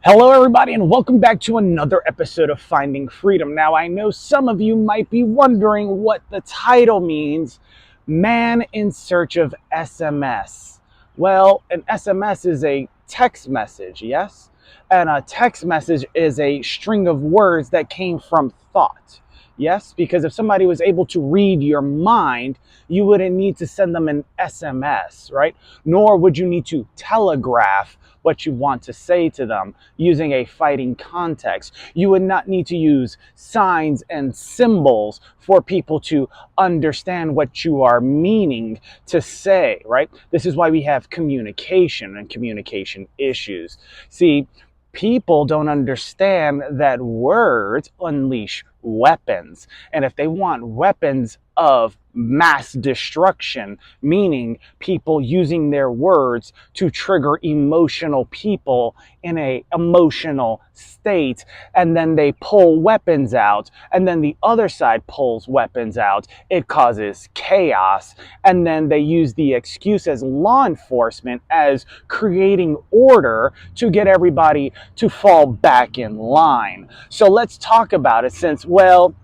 Hello, everybody, and welcome back to another episode of Finding Freedom. Now, I know some of you might be wondering what the title means, Man in Search of SMS. Well, an SMS is a text message, yes? And a text message is a string of words that came from thought. Yes, because if somebody was able to read your mind, you wouldn't need to send them an SMS, right? Nor would you need to telegraph what you want to say to them using a fighting context. You would not need to use signs and symbols for people to understand what you are meaning to say, right? This is why we have communication and communication issues. See, people don't understand that words unleash weapons. And if they want weapons of mass destruction, meaning people using their words to trigger emotional people in a emotional state, and then they pull weapons out, and then the other side pulls weapons out, it causes chaos. And then they use the excuse as law enforcement as creating order to get everybody to fall back in line. So let's talk about it, since, well,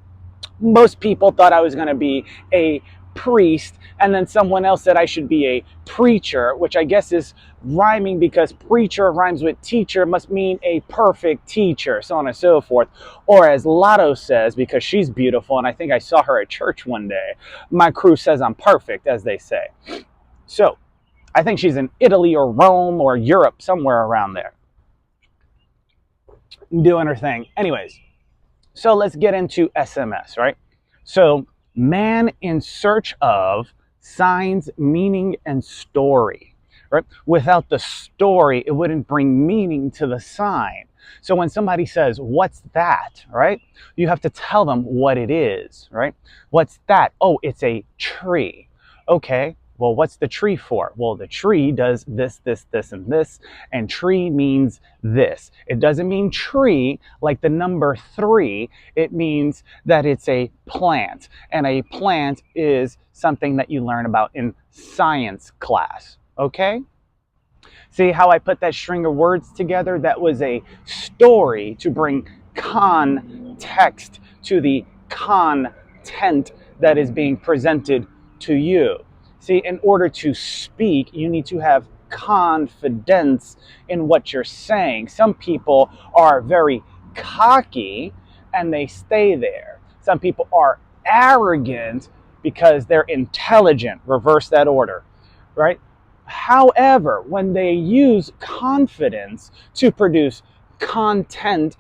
most people thought I was going to be a priest, and then someone else said I should be a preacher, which I guess is rhyming because preacher rhymes with teacher, must mean a perfect teacher, so on and so forth. Or as Lotto says, because she's beautiful, and I think I saw her at church one day, my crew says I'm perfect, as they say. So I think she's in Italy or Rome or Europe, somewhere around there, doing her thing. Anyways, so let's get into SMS, right? So, man in search of signs, meaning, and story, right? Without the story, it wouldn't bring meaning to the sign. So when somebody says, "What's that?" right? You have to tell them what it is, right? What's that? Oh, it's a tree. Okay. Well, what's the tree for? Well, the tree does this, this, this, and this, and tree means this. It doesn't mean tree like the number 3. It means that it's a plant, and a plant is something that you learn about in science class, okay? See how I put that string of words together? That was a story to bring context to the content that is being presented to you. See, in order to speak, you need to have confidence in what you're saying. Some people are very cocky and they stay there. Some people are arrogant because they're intelligent. Reverse that order, right? However, when they use confidence to produce content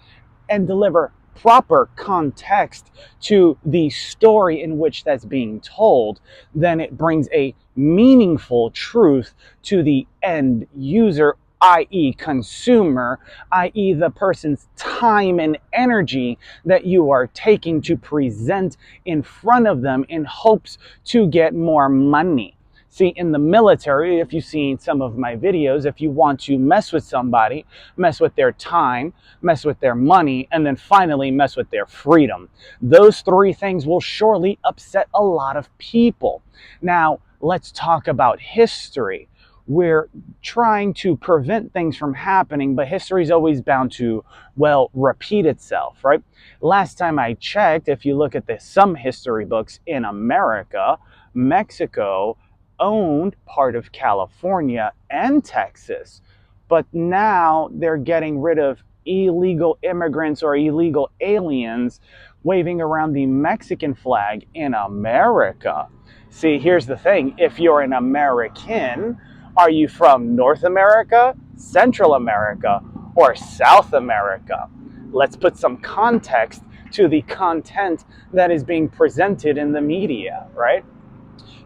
and deliver proper context to the story in which that's being told, then it brings a meaningful truth to the end user, i.e. consumer, i.e. the person's time and energy that you are taking to present in front of them in hopes to get more money. See, in the military, if you've seen some of my videos, if you want to mess with somebody, mess with their time, mess with their money, and then finally mess with their freedom, those 3 things will surely upset a lot of people. Now, let's talk about history. We're trying to prevent things from happening, but history is always bound to, well, repeat itself, right? Last time I checked, if you look at some history books in America, Mexico owned part of California and Texas, but now they're getting rid of illegal immigrants or illegal aliens waving around the Mexican flag in America. See, here's the thing. If you're an American, are you from North America, Central America, or South America? Let's put some context to the content that is being presented in the media, right?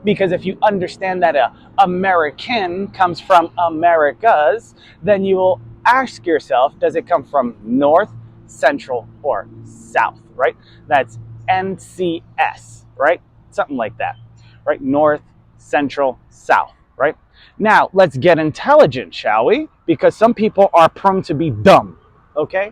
Because if you understand that an American comes from Americas, then you will ask yourself, does it come from North, Central, or South, right? That's NCS, right? Something like that, right? North, Central, South, right? Now, let's get intelligent, shall we? Because some people are prone to be dumb, okay?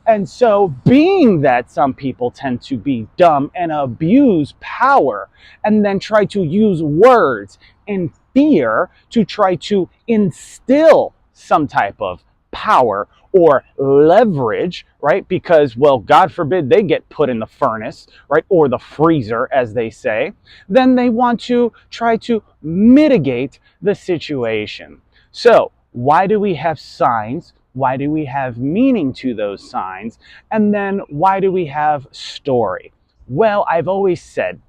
And so, being that some people tend to be dumb and abuse power and then try to use words and fear to try to instill some type of power or leverage, right? Because, well, God forbid they get put in the furnace, right? Or the freezer, as they say. Then they want to try to mitigate the situation. So, why do we have signs? Why do we have meaning to those signs? And then why do we have story? Well, I've always said,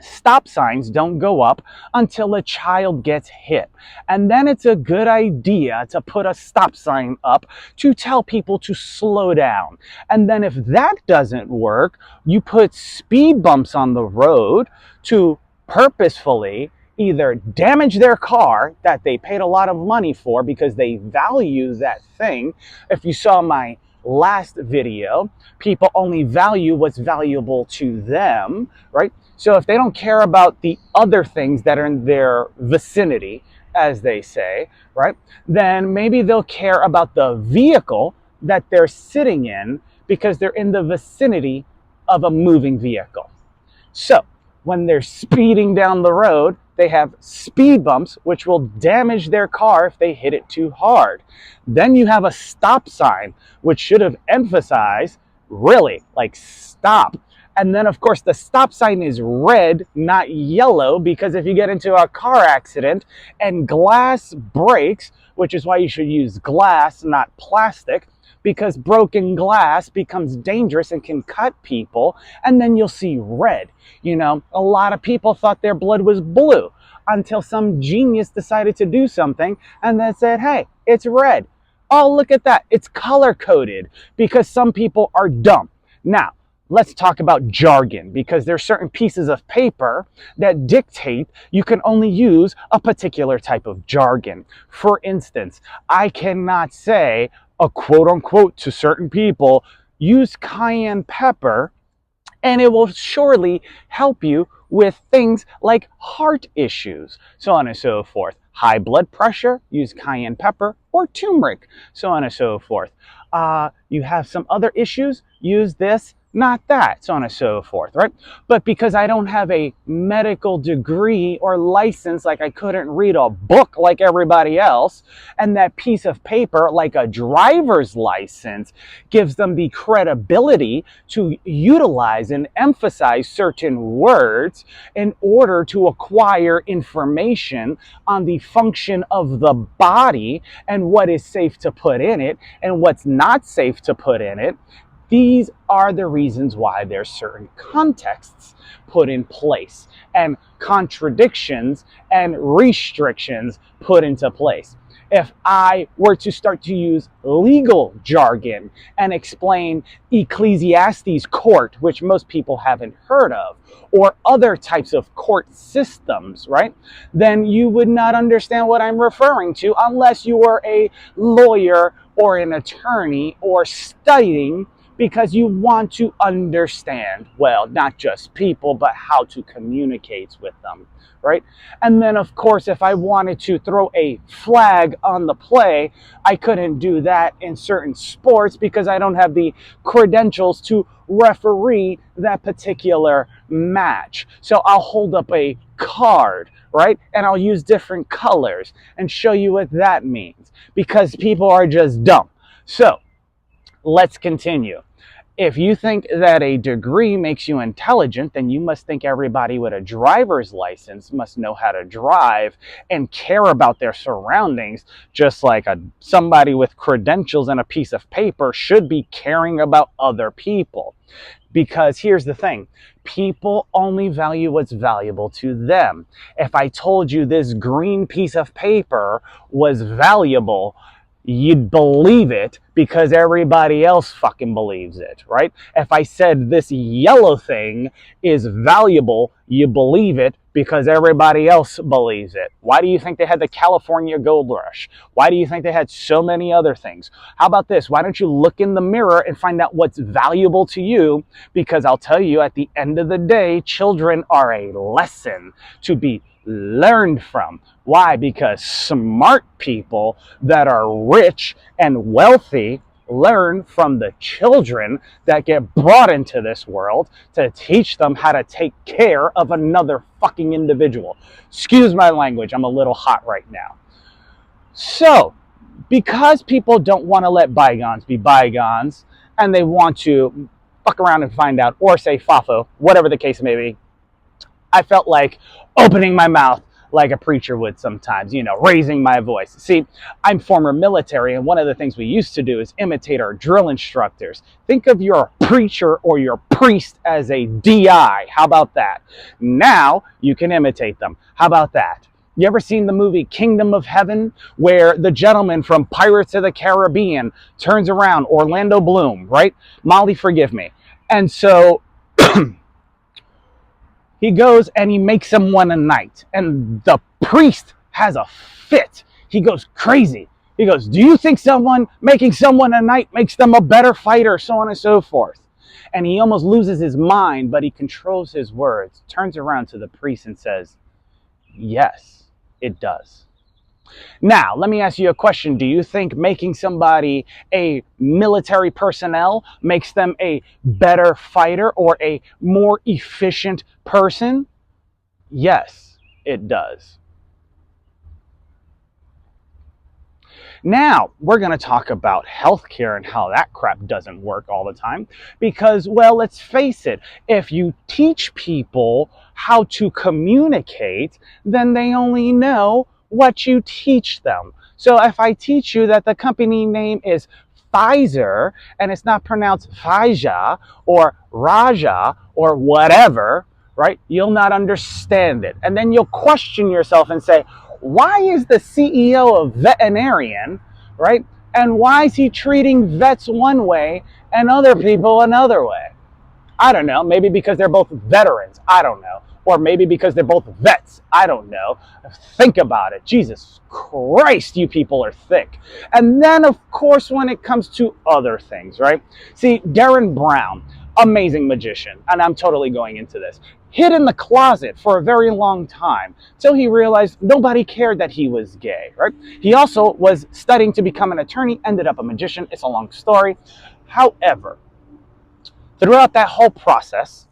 stop signs don't go up until a child gets hit. And then it's a good idea to put a stop sign up to tell people to slow down. And then if that doesn't work, you put speed bumps on the road to purposefully either damage their car that they paid a lot of money for because they value that thing. If you saw my last video, people only value what's valuable to them, right? So if they don't care about the other things that are in their vicinity, as they say, right, then maybe they'll care about the vehicle that they're sitting in because they're in the vicinity of a moving vehicle. So when they're speeding down the road, they have speed bumps, which will damage their car if they hit it too hard. Then you have a stop sign, which should have emphasized, really, like, stop. And then, of course, the stop sign is red, not yellow, because if you get into a car accident and glass breaks, which is why you should use glass, not plastic, because broken glass becomes dangerous and can cut people, and then you'll see red. You know, a lot of people thought their blood was blue until some genius decided to do something and then said, hey, it's red. Oh, look at that. It's color-coded because some people are dumb. Now, let's talk about jargon, because there's certain pieces of paper that dictate you can only use a particular type of jargon. For instance, I cannot say a quote unquote to certain people, use cayenne pepper, and it will surely help you with things like heart issues, so on and so forth. High blood pressure, use cayenne pepper or turmeric, so on and so forth. You have some other issues, use this, not that, so on and so forth, right? But because I don't have a medical degree or license, like I couldn't read a book like everybody else, and that piece of paper, like a driver's license, gives them the credibility to utilize and emphasize certain words in order to acquire information on the function of the body and what is safe to put in it and what's not safe to put in it. These are the reasons why there's certain contexts put in place and contradictions and restrictions put into place. If I were to start to use legal jargon and explain Ecclesiastes court, which most people haven't heard of, or other types of court systems, right, then you would not understand what I'm referring to unless you were a lawyer or an attorney or studying, because you want to understand, well, not just people, but how to communicate with them, right? And then, of course, if I wanted to throw a flag on the play, I couldn't do that in certain sports because I don't have the credentials to referee that particular match. So I'll hold up a card, right? And I'll use different colors and show you what that means because people are just dumb. So let's continue. If you think that a degree makes you intelligent, then you must think everybody with a driver's license must know how to drive and care about their surroundings, just like somebody with credentials and a piece of paper should be caring about other people. Because here's the thing, people only value what's valuable to them. If I told you this green piece of paper was valuable, you'd believe it because everybody else fucking believes it, right? If I said this yellow thing is valuable, you believe it because everybody else believes it. Why do you think they had the California gold rush? Why do you think they had so many other things? How about this? Why don't you look in the mirror and find out what's valuable to you? Because I'll tell you, at the end of the day, children are a lesson to be learned from. Why? Because smart people that are rich and wealthy learn from the children that get brought into this world to teach them how to take care of another fucking individual. Excuse my language, I'm a little hot right now. So, because people don't want to let bygones be bygones, and they want to fuck around and find out, or say fafo, whatever the case may be, I felt like opening my mouth like a preacher would sometimes, raising my voice. See, I'm former military, and one of the things we used to do is imitate our drill instructors. Think of your preacher or your priest as a DI. How about that? Now you can imitate them. How about that? You ever seen the movie Kingdom of Heaven, where the gentleman from Pirates of the Caribbean turns around, Orlando Bloom, right? Molly, forgive me. And so he goes and he makes someone a knight, and the priest has a fit. He goes crazy. He goes, do you think making someone a knight makes them a better fighter, so on and so forth? And he almost loses his mind, but he controls his words, turns around to the priest and says, yes, it does. Now, let me ask you a question. Do you think making somebody a military personnel makes them a better fighter or a more efficient person? Yes, it does. Now, we're going to talk about healthcare and how that crap doesn't work all the time. Because, well, let's face it, if you teach people how to communicate, then they only know what you teach them. So if I teach you that the company name is Pfizer and it's not pronounced Pfizer or Raja or whatever, right? You'll not understand it. And then you'll question yourself and say, why is the CEO a veterinarian, right? And why is he treating vets one way and other people another way? I don't know. Maybe because they're both veterans. I don't know. Or maybe because they're both vets. I don't know. Think about it. Jesus Christ, you people are thick. And then, of course, when it comes to other things, right? See, Darren Brown, amazing magician, and I'm totally going into this, hid in the closet for a very long time till he realized nobody cared that he was gay, right? He also was studying to become an attorney, ended up a magician. It's a long story. However, throughout that whole process,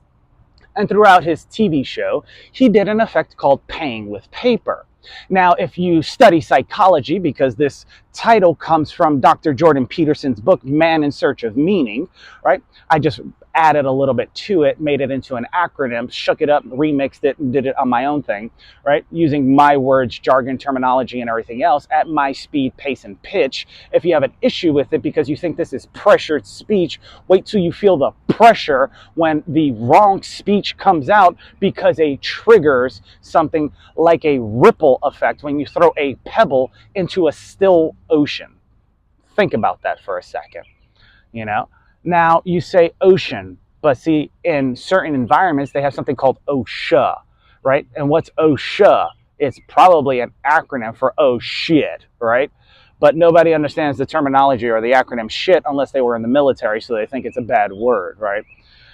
and throughout his TV show, he did an effect called paying with paper. Now, if you study psychology, because this title comes from Dr. Jordan Peterson's book, Man in Search of Meaning, right? I just added a little bit to it, made it into an acronym, shook it up, remixed it, and did it on my own thing, right? Using my words, jargon, terminology, and everything else at my speed, pace, and pitch. If you have an issue with it because you think this is pressured speech, wait till you feel the pressure when the wrong speech comes out, because it triggers something like a ripple effect when you throw a pebble into a still ocean. Think about that for a second, Now, you say ocean, but see, in certain environments, they have something called OSHA, right? And what's OSHA? It's probably an acronym for oh shit, right? But nobody understands the terminology or the acronym shit unless they were in the military, so they think it's a bad word, right?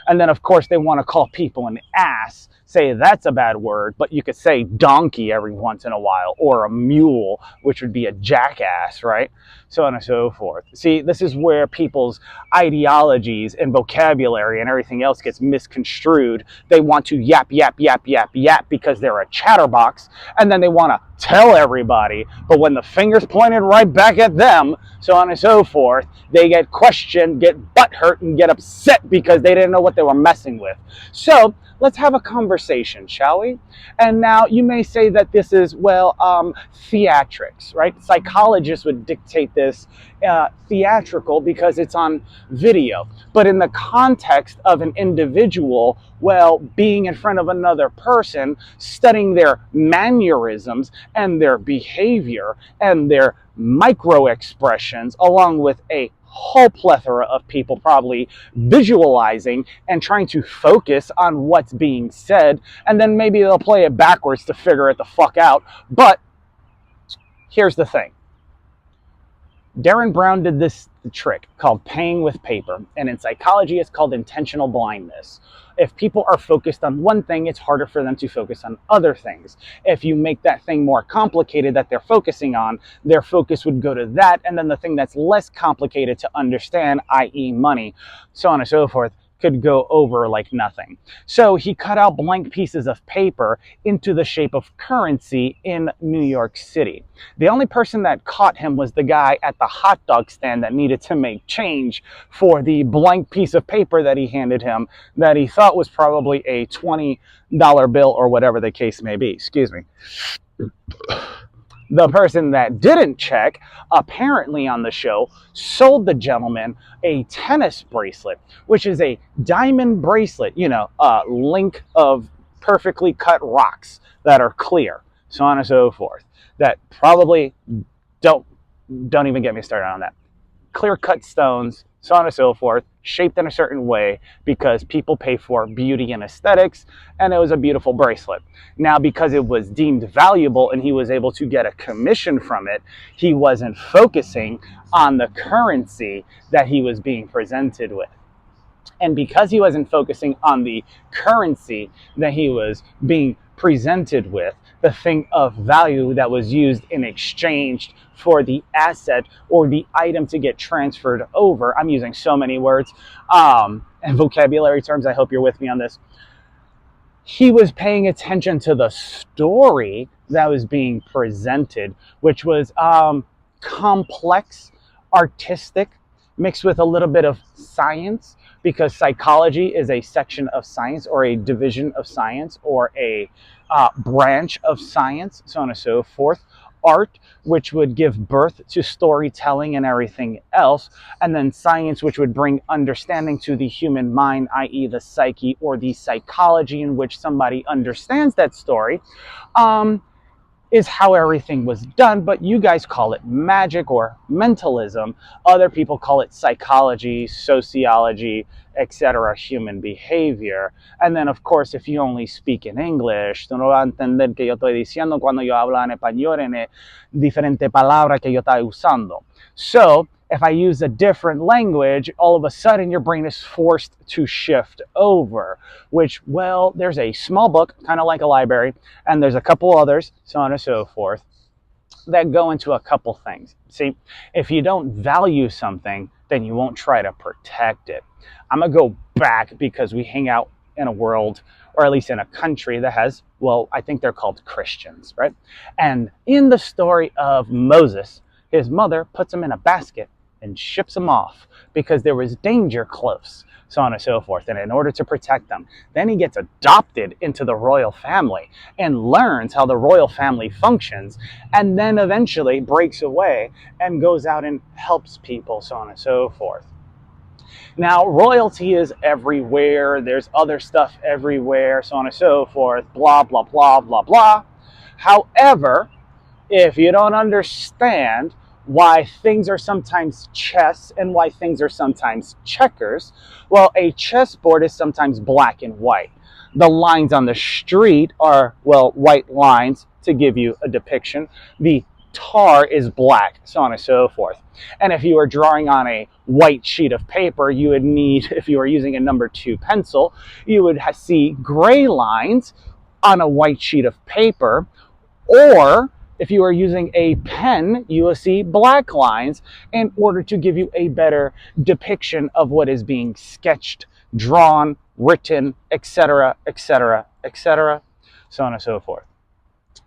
And then, of course, they want to call people an ass, say that's a bad word, but you could say donkey every once in a while, or a mule, which would be a jackass, right? So on and so forth. See, this is where people's ideologies and vocabulary and everything else gets misconstrued. They want to yap, yap, yap, yap, yap because they're a chatterbox, and then they want to tell everybody, but when the finger's pointed right back at them, so on and so forth, they get questioned, get butthurt, and get upset because they didn't know what they were messing with. So let's have a conversation, shall we? And now you may say that this is, theatrics, right? Psychologists would dictate this theatrical because it's on video. But in the context of an individual, being in front of another person, studying their mannerisms and their behavior and their micro expressions, along with a whole plethora of people probably visualizing and trying to focus on what's being said, and then maybe they'll play it backwards to figure it the fuck out. But here's the thing. Darren Brown did this trick called paying with paper, and in psychology it's called intentional blindness. If people are focused on one thing, it's harder for them to focus on other things. If you make that thing more complicated that they're focusing on, their focus would go to that, and then the thing that's less complicated to understand, i.e. money, so on and so forth, could go over like nothing. So he cut out blank pieces of paper into the shape of currency in New York City. The only person that caught him was the guy at the hot dog stand that needed to make change for the blank piece of paper that he handed him that he thought was probably a $20 bill or whatever the case may be. Excuse me. The person that didn't check, apparently on the show, sold the gentleman a tennis bracelet, which is a diamond bracelet, a link of perfectly cut rocks that are clear, so on and so forth. That probably don't even get me started on that. Clear cut stones, so on and so forth, shaped in a certain way because people pay for beauty and aesthetics, and it was a beautiful bracelet. Now, because it was deemed valuable and he was able to get a commission from it, he wasn't focusing on the currency that he was being presented with. And because he wasn't focusing on the currency that he was being presented with, the thing of value that was used in exchange for the asset or the item to get transferred over. I'm using so many words and vocabulary terms. I hope you're with me on this. He was paying attention to the story that was being presented, which was complex, artistic, mixed with a little bit of science, because psychology is a section of science or a division of science or a branch of science, so on and so forth. Art, which would give birth to storytelling and everything else, and then science, which would bring understanding to the human mind, i.e. the psyche or the psychology in which somebody understands that story, is how everything was done. But you guys call it magic or mentalism. Other people call it psychology, sociology, etc., human behavior. And then, of course, if you only speak in English, tú no vas a entender que yo estoy diciendo cuando yo hablo en español en diferente palabra que yo estoy usando. So, if I use a different language, all of a sudden your brain is forced to shift over, which, well, there's a small book, kind of like a library, and there's a couple others, so on and so forth, that go into a couple things. See, if you don't value something, then you won't try to protect it. I'm going to go back because we hang out in a world, or at least in a country that has, well, I think they're called Christians, right? And in the story of Moses, his mother puts him in a basket and ships him off because there was danger close, so on and so forth. And in order to protect them, then he gets adopted into the royal family and learns how the royal family functions, and then eventually breaks away and goes out and helps people, so on and so forth. Now, royalty is everywhere. There's other stuff everywhere, so on and so forth, blah, blah, blah, blah, blah. However, if you don't understand why things are sometimes chess and why things are sometimes checkers, well, a chessboard is sometimes black and white. The lines on the street are, well, white lines to give you a depiction. The tar is black, so on and so forth. And if you were drawing on a white sheet of paper, you would need, if you were using a number 2 pencil, you would see gray lines on a white sheet of paper, or if you are using a pen, you will see black lines in order to give you a better depiction of what is being sketched, drawn, written, etc., etc., etc., so on and so forth.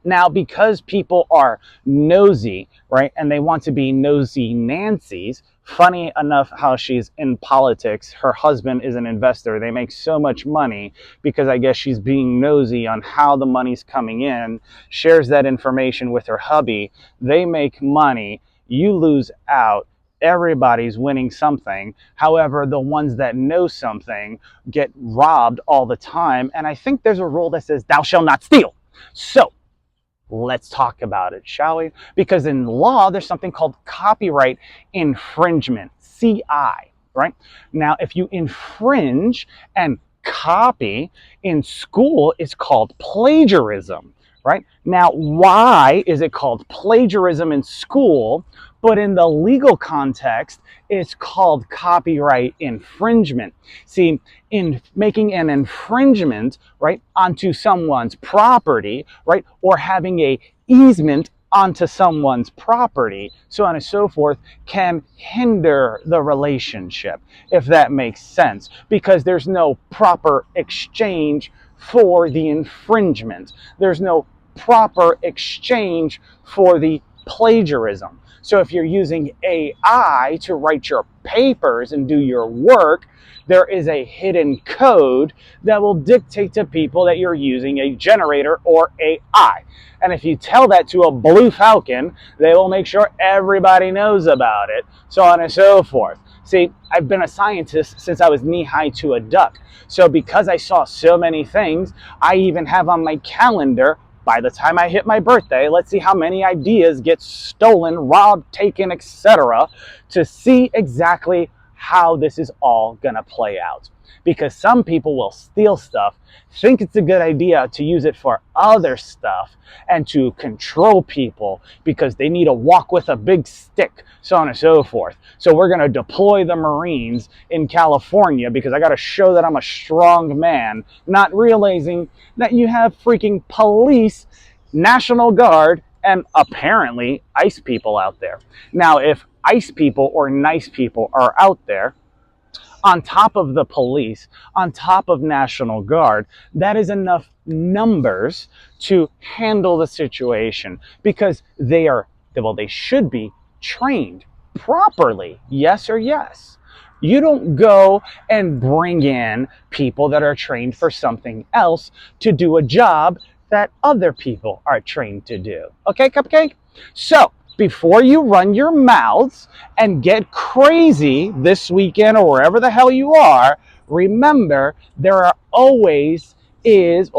Now, because people are nosy, right, and they want to be nosy Nancy's, funny enough how she's in politics, her husband is an investor. They make so much money because I guess she's being nosy on how the money's coming in, shares that information with her hubby. They make money, you lose out. Everybody's winning something. However, the ones that know something get robbed all the time. And I think there's a rule that says, thou shalt not steal. So, let's talk about it, shall we? Because in law, there's something called copyright infringement, CI, right? Now, if you infringe and copy in school, it's called plagiarism, right? Now, why is it called plagiarism in school, but in the legal context, it's called copyright infringement? See, in making an infringement, right, onto someone's property, right, or having a easement onto someone's property, so on and so forth, can hinder the relationship, if that makes sense, because there's no proper exchange for the infringement. There's no proper exchange for the plagiarism. So if you're using AI to write your papers and do your work, there is a hidden code that will dictate to people that you're using a generator or AI. And if you tell that to a Blue Falcon, they will make sure everybody knows about it, so on and so forth. See, I've been a scientist since I was knee-high to a duck. So because I saw so many things, I even have on my calendar, by the time I hit my birthday, let's see how many ideas get stolen, robbed, taken, etc., to see exactly how this is all gonna play out. Because some people will steal stuff, think it's a good idea to use it for other stuff and to control people because they need to walk with a big stick, so on and so forth. So we're going to deploy the Marines in California because I got to show that I'm a strong man, not realizing that you have freaking police, National Guard, and apparently ICE people out there. Now, if ICE people or nice people are out there, on top of the police, on top of National Guard, that is enough numbers to handle the situation because they are, well, they should be trained properly. Yes or yes? You don't go and bring in people that are trained for something else to do a job that other people are trained to do. Okay, cupcake? So, before you run your mouths and get crazy this weekend or wherever the hell you are, remember there always is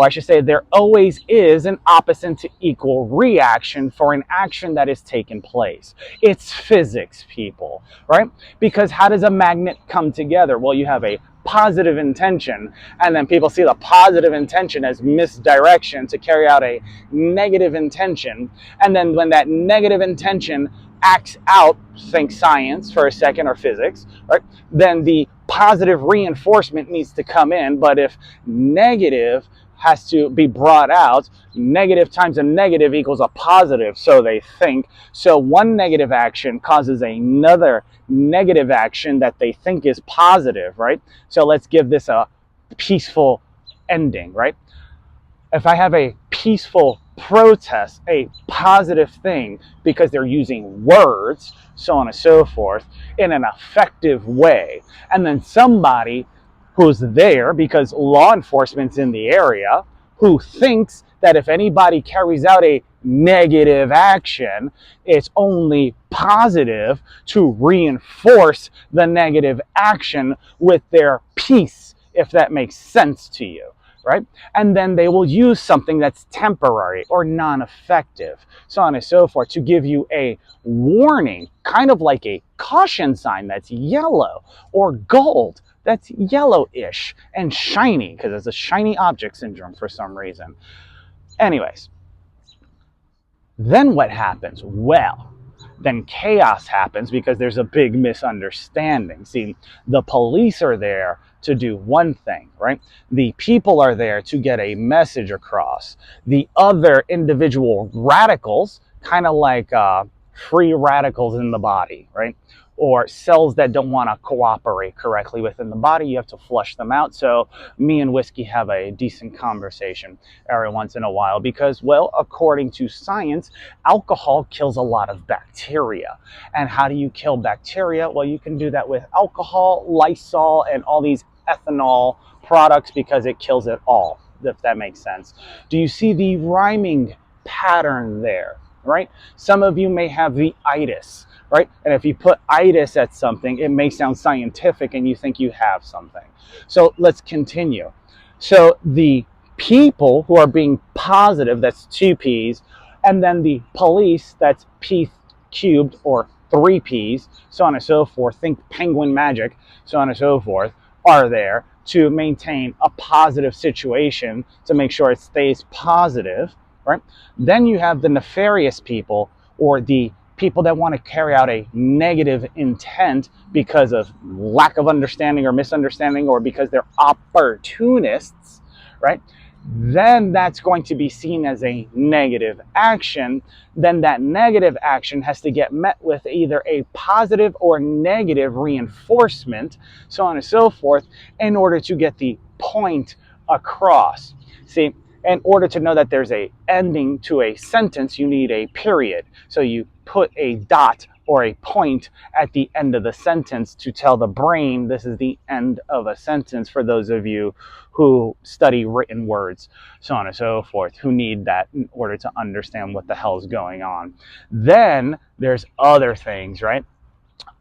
an opposite to equal reaction for an action that is taken place. It's physics, people, right? Because how does a magnet come together? Well, you have a positive intention, and then people see the positive intention as misdirection to carry out a negative intention, and then when that negative intention acts out, think science for a second or physics, right? Then the positive reinforcement needs to come in, but if negative has to be brought out, negative times a negative equals a positive, so they think. So one negative action causes another negative action that they think is positive, right? So let's give this a peaceful ending, right? If I have a peaceful protest, a positive thing, because they're using words, so on and so forth, in an effective way, and then somebody who's there because law enforcement's in the area, who thinks that if anybody carries out a negative action, it's only positive to reinforce the negative action with their peace, if that makes sense to you, right? And then they will use something that's temporary or non-effective, so on and so forth, to give you a warning, kind of like a caution sign that's yellow or gold, that's yellowish and shiny, because it's a shiny object syndrome for some reason. Anyways, then what happens? Well, then chaos happens because there's a big misunderstanding. See, the police are there to do one thing, right? The people are there to get a message across. The other individual radicals, kind of like free radicals in the body, right? Or cells that don't want to cooperate correctly within the body, you have to flush them out. So me and whiskey have a decent conversation every once in a while because, well, according to science, alcohol kills a lot of bacteria. And how do you kill bacteria? Well, you can do that with alcohol, Lysol, and all these ethanol products because it kills it all, if that makes sense. Do you see the rhyming pattern there, right? Some of you may have the itis, right? And if you put itis at something, it may sound scientific and you think you have something. So let's continue. So the people who are being positive, that's 2 P's, and then the police, that's P cubed or 3 P's, so on and so forth, think penguin magic, so on and so forth, are there to maintain a positive situation to make sure it stays positive, right? Then you have the nefarious people, or the people that want to carry out a negative intent because of lack of understanding or misunderstanding, or because they're opportunists, right? then that's going to be seen as a negative action. Then that negative action has to get met with either a positive or negative reinforcement, so on and so forth, in order to get the point across. See, in order to know that there's a ending to a sentence, you need a period. So you put a dot or a point at the end of the sentence to tell the brain this is the end of a sentence, for those of you who study written words, so on and so forth, who need that in order to understand what the hell's going on. Then there's other things, right?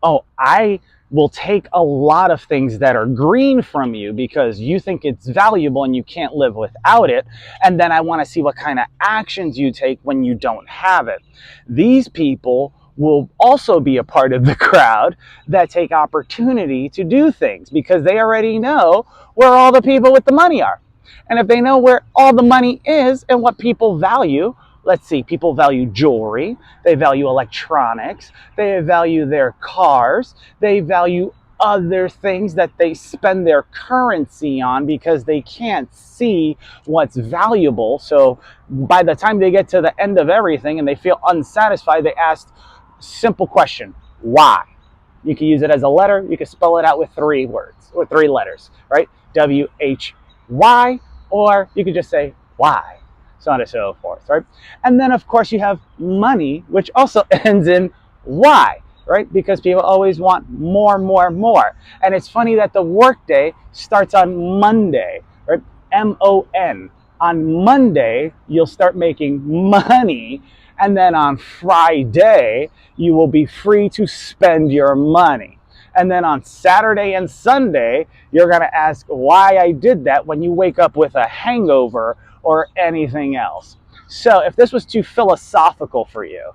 Oh, I will take a lot of things that are green from you because you think it's valuable and you can't live without it. And then I want to see what kind of actions you take when you don't have it. These people will also be a part of the crowd that take opportunity to do things because they already know where all the people with the money are. And if they know where all the money is and what people value, let's see, people value jewelry, they value electronics, they value their cars, they value other things that they spend their currency on because they can't see what's valuable. So by the time they get to the end of everything and they feel unsatisfied, they ask simple question: why? You can use it as a letter, you can spell it out with 3 words or 3 letters, right? W-H-Y, or you could just say why, so on and so forth, right? And then of course you have money, which also ends in Y, right? Because people always want more, more, more. And it's funny that the workday starts on Monday, right? M-O-N. On Monday, you'll start making money, and then on Friday, you will be free to spend your money. And then on Saturday and Sunday, you're going to ask why I did that when you wake up with a hangover or anything else. So if this was too philosophical for you,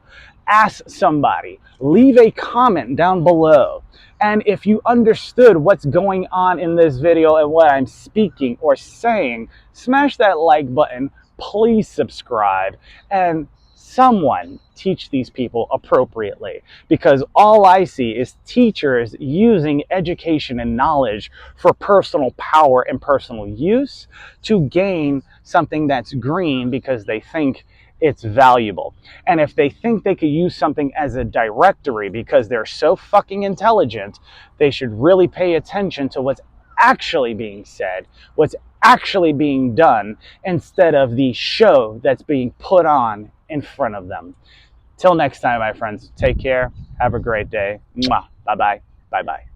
ask somebody, leave a comment down below. And if you understood what's going on in this video and what I'm speaking or saying, smash that like button, please subscribe, and someone teach these people appropriately, because all I see is teachers using education and knowledge for personal power and personal use to gain something that's green because they think it's valuable. And if they think they could use something as a directory because they're so fucking intelligent, they should really pay attention to what's actually being said, what's actually being done, instead of the show that's being put on in front of them. Till next time, my friends, take care. Have a great day. Mwah. Bye-bye. Bye-bye.